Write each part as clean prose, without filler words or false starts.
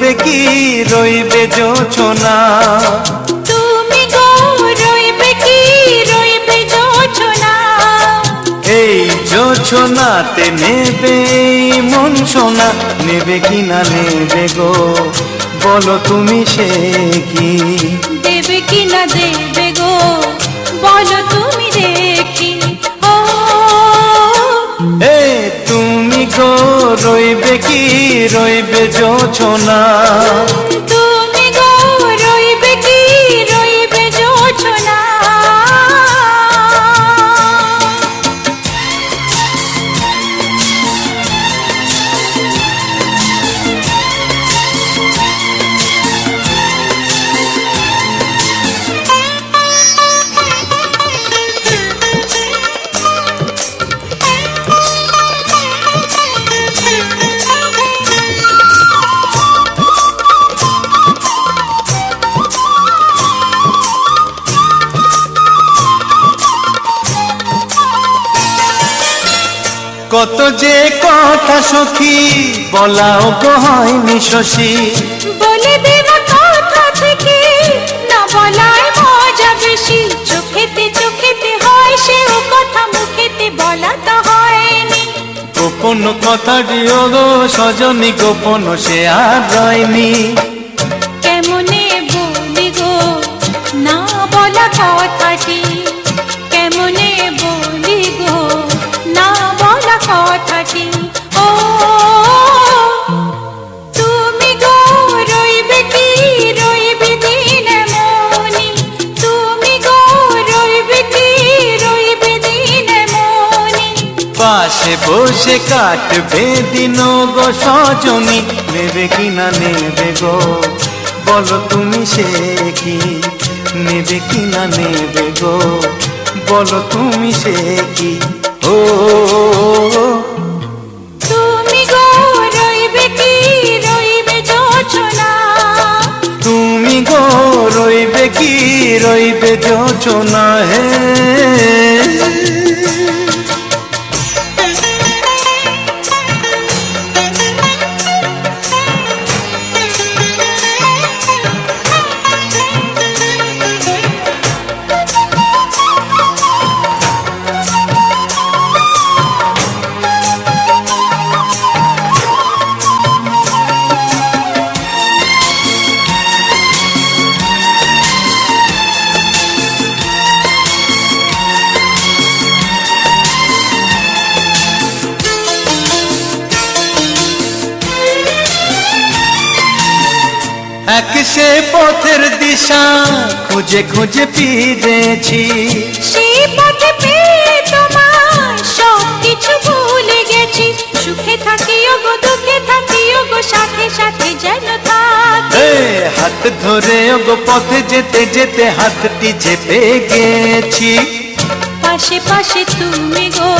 রইবে কি রইবে জোছনা, তুমি গো রইবে কি রইবে জোছনা, এই জোছনাতে নেবে মন সোনা, নেবে কি না নেবে গো বলো তুমি সে কি, দেবে কি না দেবে গো বলো তুমি দেখি। ও এ তুমি গো রইবে কি রইবে জোছনা, তুমি গো রইবে কি রইবে জোছনা। কত যে কথা সখী বলাও গো হয়নি শশী, বলে দেওয়া কথা থেকে না বলায় মজা বেশি, চোখেতে চোখেতে হয় সেও কথা মুখেতে বলা তো হয়নি। গোপন কথাটি ও গো সজনী গোপন সে আর রয়নি, কেমনে বলি গো না বলা কথাটি, কেমনে বলি গো না বলা কথাটি। ও তুমি গো রইবে কি রইবে দিন মনি, তুমি গো রইবে কি রইবে দিন মনি, পাশে বসে কাটবে দিন গো সজনী, নেবে কি না নেবে গো বলো তুমি সে কি, নেবে কি না নেবে গো বলো তুমি সে কি। ও তুমি গো রইবে কি রইবে জোছনা, তুমি গো রইবে কি রইবে জোছনা হে। এক সে পথের দিশা খুঁজে খুঁজে ফিরেছি, সেই পথে পেয়ে তোমার সব কিছু ভুলে গেছি, সুখে থাকিও গো দুঃখে থাকিও গো সাথে সাথে যেন থাকি। এ হাত ধরে গো পথে যেতে যেতে হাতটি চেপে গেছি, পাশে পাশে তুমি গো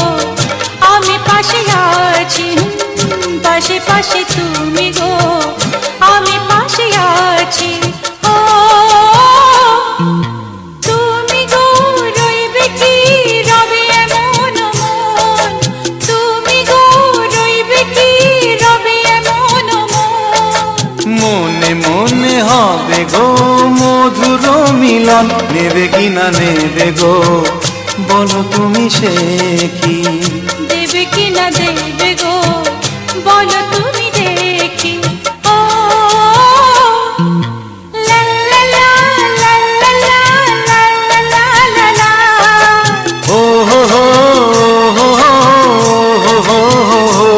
আমি পাশে আছি, পাশে পাশে তুমি গো আমি পাশে আছি। ও তুমি গো রইবে কি রবে এমন মন, তুমি গো রইবে কি রবে এমন মন, মনে মনে হবে গো মধুর মিলন, নেবে কি না নেবে গো বলো তুমি সে কি, দেবে কি না দেবে গো বলো তুমি দেখি। ও লা লা লা লা লা লা লা লা লা লা, ও হো হো হো হো হো হো হো।